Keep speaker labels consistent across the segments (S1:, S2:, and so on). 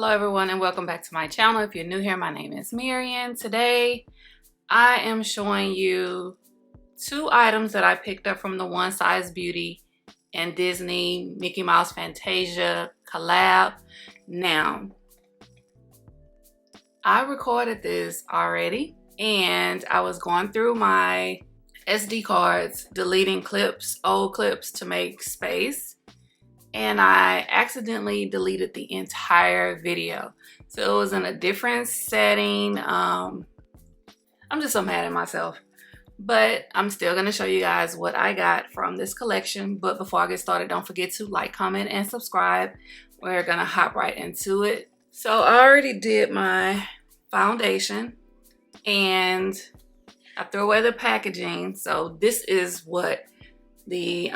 S1: Hello everyone and welcome back to my channel. If you're new here, my name is Marian. Today I am showing you two items that I picked up from the One Size Beauty and Disney Mickey Mouse Fantasia collab. Now, I recorded this already and I was going through my SD cards, deleting clips, old clips to make space. And I accidentally deleted the entire video. So it was in a different setting. I'm just so mad at myself. But I'm still gonna show you guys what I got from this collection. But before I get started, don't forget to like, comment, and subscribe. We're gonna hop right into it. So I already did my foundation and I threw away the packaging. So this is what the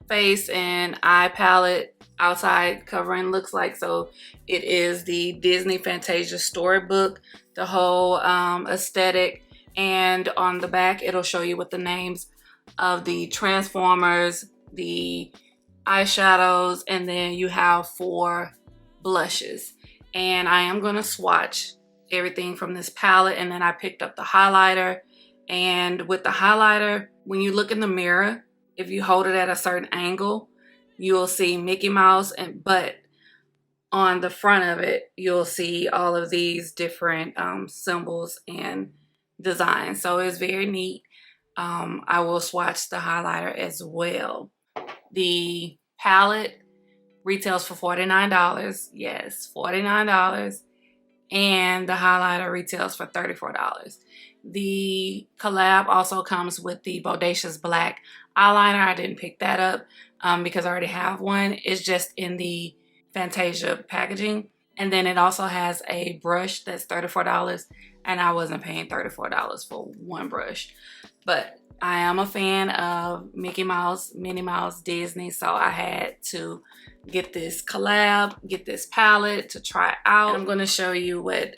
S1: face and eye palette outside covering looks like. So it is the Disney Fantasia storybook, the whole aesthetic, and on the back it'll show you what the names of the Transformers, the eyeshadows, and then you have 4 blushes. And I am going to swatch everything from this palette, and then I picked up the highlighter. And with the highlighter, when you look in the mirror, if you hold it at a certain angle, you'll see Mickey Mouse, but on the front of it, you'll see all of these different symbols and designs. So it's very neat. I will swatch the highlighter as well. The palette retails for $49. Yes, $49. And the highlighter retails for $34. The collab also comes with the Bodacious Black eyeliner. I didn't pick that up because I already have one. It's just in the Fantasia packaging. And then it also has a brush that's $34, and I wasn't paying $34 for one brush. But I am a fan of Mickey Mouse, Minnie Mouse, Disney, so I had to get this collab, get this palette to try out. And I'm going to show you what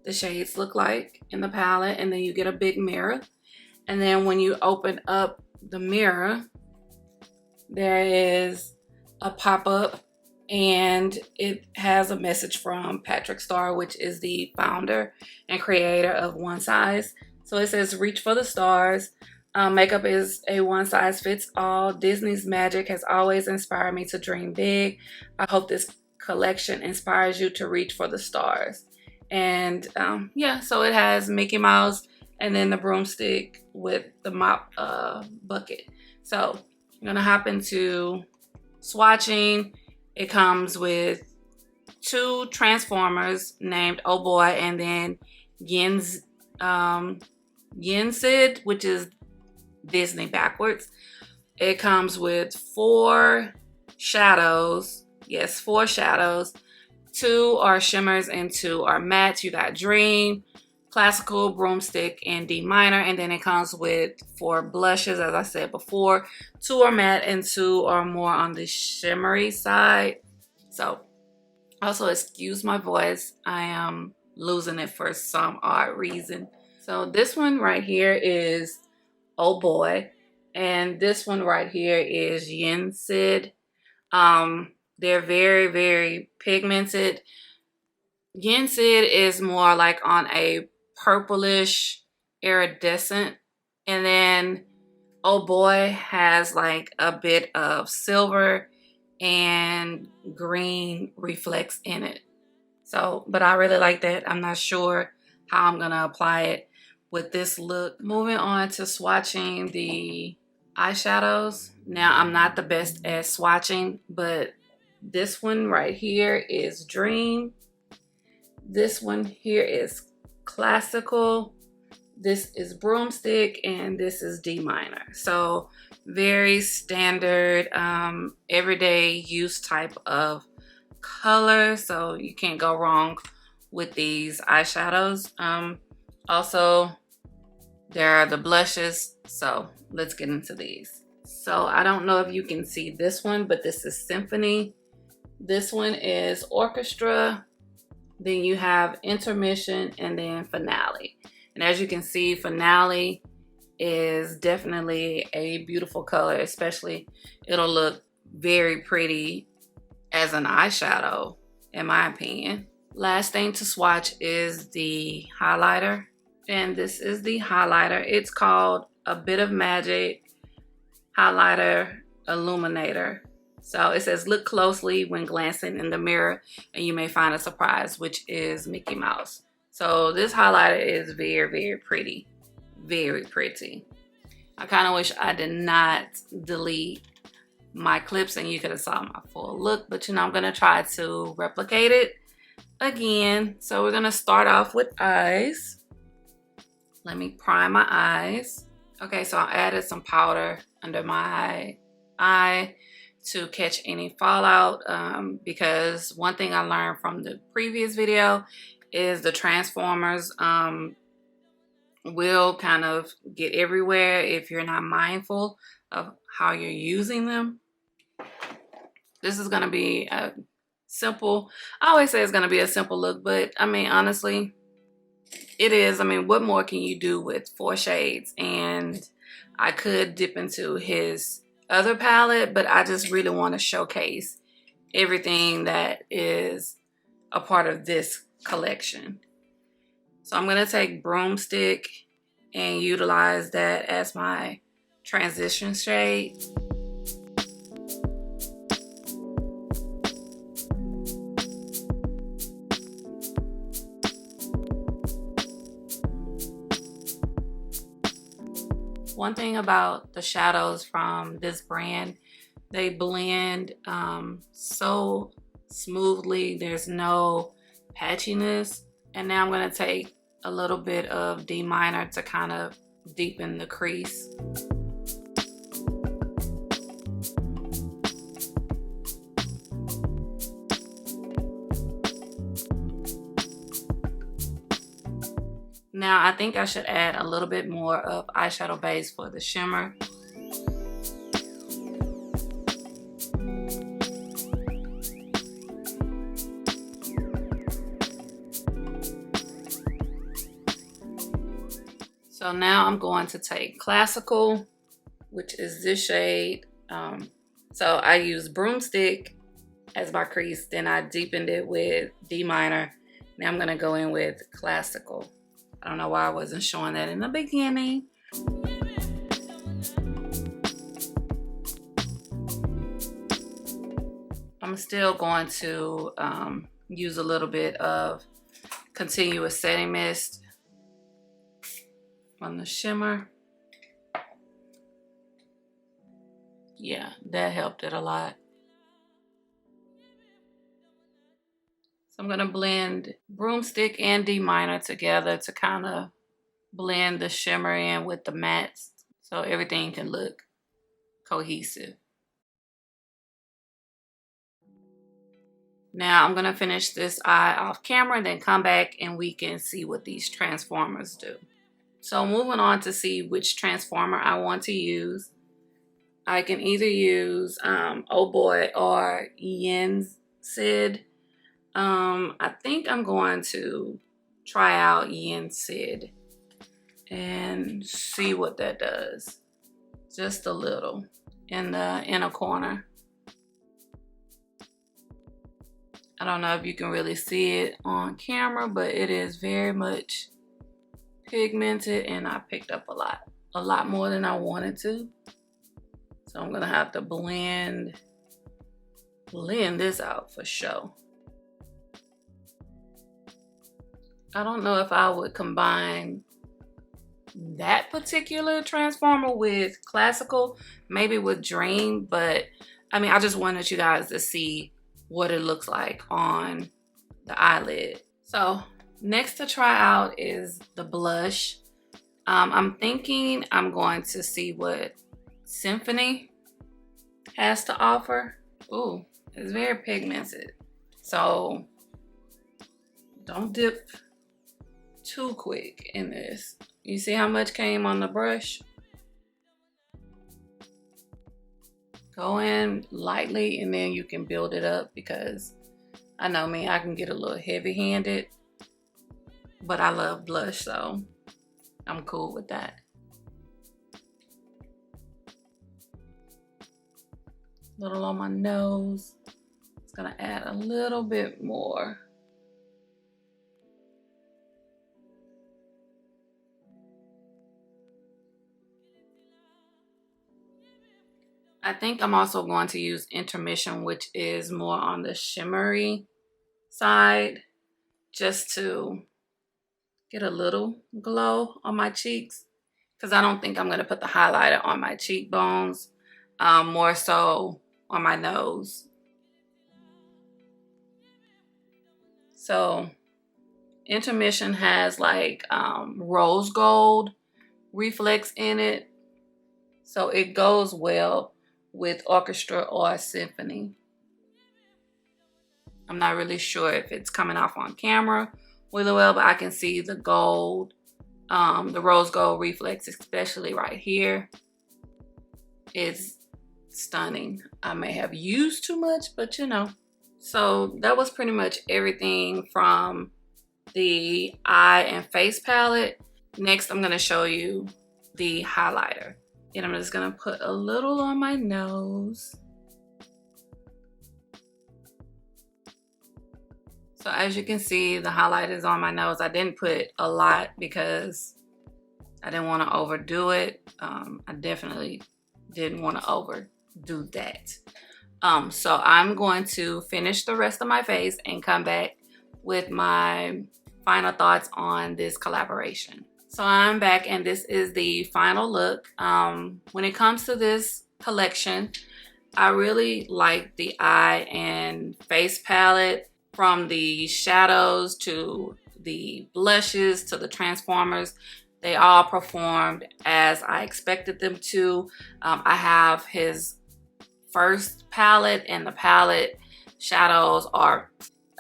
S1: the shades look like in the palette, and then you get a big mirror. And then when you open up the mirror, there is a pop-up, and it has a message from Patrick Star, which is the founder and creator of One Size. So it says, "Reach for the stars. Makeup is a one-size-fits-all. Disney's magic has always inspired me to dream big. I hope this collection inspires you to reach for the stars." And yeah, so it has Mickey Mouse and then the broomstick with the mop bucket. So I'm gonna hop into swatching. It comes with 2 Transformers named Oh Boy and then Yensid, which is Disney backwards. It comes with 4 shadows. Yes, 4 shadows. 2 are shimmers and 2 are mattes. You got Dream, Classical, Broomstick, and D minor. And then it comes with 4 blushes, as I said before. 2 are matte and 2 are more on the shimmery side. So also excuse my voice. I am losing it for some odd reason. So this one right here is Oh Boy, and this one right here is Yensid. They're very, very pigmented. Yensid is more like on a purplish iridescent, and then Oh Boy has like a bit of silver and green reflex in it. So, but I really like that. I'm not sure how I'm gonna apply it with this look. Moving on to swatching the eyeshadows. Now, I'm not the best at swatching, but this one right here is Dream. This one here is Classical. This is Broomstick, and this is D minor. So very standard, everyday use type of color. So you can't go wrong with these eyeshadows. Also, there are the blushes. So let's get into these. So I don't know if you can see this one, but this is Symphony. This one is Orchestra. Then you have Intermission, and then Finale. And as you can see, Finale is definitely a beautiful color, especially it'll look very pretty as an eyeshadow. in my opinion. Last thing to swatch is the highlighter. And this is the highlighter. It's called A Bit of Magic Highlighter Illuminator. So it says, look closely when glancing in the mirror and you may find a surprise, which is Mickey Mouse. So this highlighter is very, very pretty. Very pretty. I kind of wish I did not delete my clips and you could have saw my full look, but you know, I'm going to try to replicate it again. So we're going to start off with eyes. Let me prime my eyes. Okay, so I added some powder under my eye to catch any fallout, because one thing I learned from the previous video is the transformers will kind of get everywhere if you're not mindful of how you're using them. This is going to be a simple, I always say it's going to be a simple look, but I mean, honestly, it is. I mean, what more can you do with 4 shades? And I could dip into his other palette, but I just really want to showcase everything that is a part of this collection. So I'm going to take Broomstick and utilize that as my transition shade. One thing about the shadows from this brand, they blend so smoothly. There's no patchiness. And now I'm going to take a little bit of D minor to kind of deepen the crease. Now I think I should add a little bit more of eyeshadow base for the shimmer. So now I'm going to take Classical, which is this shade. So I used Broomstick as my crease, then I deepened it with D minor. Now I'm gonna go in with Classical. I don't know why I wasn't showing that in the beginning. I'm still going to use a little bit of continuous setting mist on the shimmer. Yeah, that helped it a lot. So I'm gonna blend Broomstick and D minor together to kind of blend the shimmer in with the mattes so everything can look cohesive. Now I'm gonna finish this eye off camera, then come back and we can see what these transformers do. So moving on to see which transformer I want to use. I can either use Oh Boy or Yen's Sid. I think I'm going to try out Yen Sid and see what that does. Just a little in the inner corner. I don't know if you can really see it on camera, but it is very much pigmented and I picked up a lot more than I wanted to. So I'm gonna have to blend this out for sure. I don't know if I would combine that particular transformer with Classical, maybe with Dream, but I mean, I just wanted you guys to see what it looks like on the eyelid. So next to try out is the blush. I'm thinking I'm going to see what Symphony has to offer. Ooh, it's very pigmented. So don't dip too quick in this. You see how much came on the brush? Go in lightly and then you can build it up, because I know me, I can get a little heavy-handed, but I love blush, so I'm cool with that. Little on my nose. gonna add a little bit more. I think I'm also going to use Intermission, which is more on the shimmery side, just to get a little glow on my cheeks, because I don't think I'm going to put the highlighter on my cheekbones, more so on my nose. So Intermission has like rose gold reflex in it, so it goes well with orchestra or symphony. I'm not really sure if it's coming off on camera really well, but I can see the gold, the rose gold reflex, especially right here, is stunning. I may have used too much, but you know. So that was pretty much everything from the eye and face palette. Next, I'm gonna show you the highlighter. And I'm just gonna put a little on my nose. So as you can see, the highlight is on my nose. I didn't put a lot because I didn't want to overdo it. I definitely didn't want to overdo that. So I'm going to finish the rest of my face and come back with my final thoughts on this collaboration. So I'm back, and this is the final look. When it comes to this collection, I really like the eye and face palette. From the shadows to the blushes to the transformers, they all performed as I expected them to. I have his first palette, and the palette shadows are,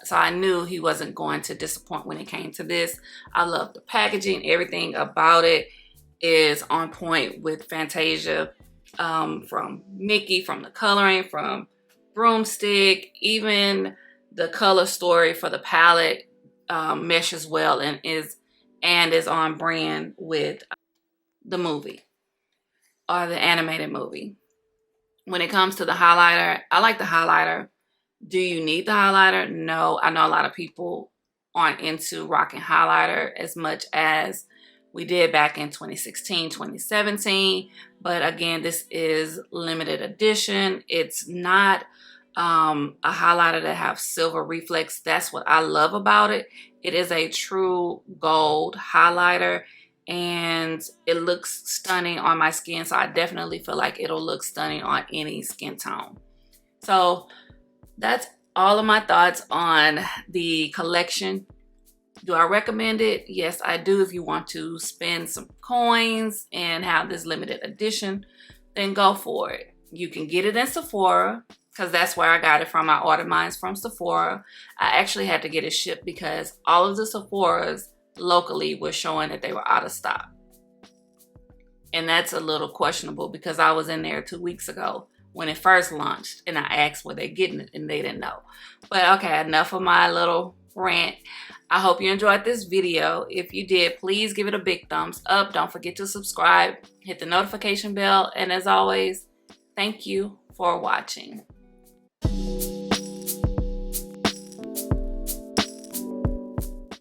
S1: so I knew he wasn't going to disappoint when it came to this. I love the packaging. Everything about it is on point with Fantasia, from Mickey, from the coloring, from Broomstick, even the color story for the palette meshes well and is on brand with the movie or the animated movie. When it comes to the highlighter, I like the highlighter. Do you need the highlighter? No. I know a lot of people aren't into rocking highlighter as much as we did back in 2016, 2017. But again, this is limited edition. It's not a highlighter that have silver reflex. That's what I love about it. It is a true gold highlighter, and it looks stunning on my skin. So I definitely feel like it'll look stunning on any skin tone. So that's all of my thoughts on the collection. Do I recommend it? Yes, I do. If you want to spend some coins and have this limited edition, then go for it. You can get it in Sephora, because that's where I got it from. I ordered mine from Sephora. I actually had to get it shipped because all of the Sephoras locally were showing that they were out of stock. And that's a little questionable because I was in there 2 weeks ago when it first launched, and I asked were they getting it, and they didn't know. But okay, enough of my little rant. I hope you enjoyed this video. If you did, please give it a big thumbs up. Don't forget to subscribe, hit the notification bell, and as always, thank you for watching.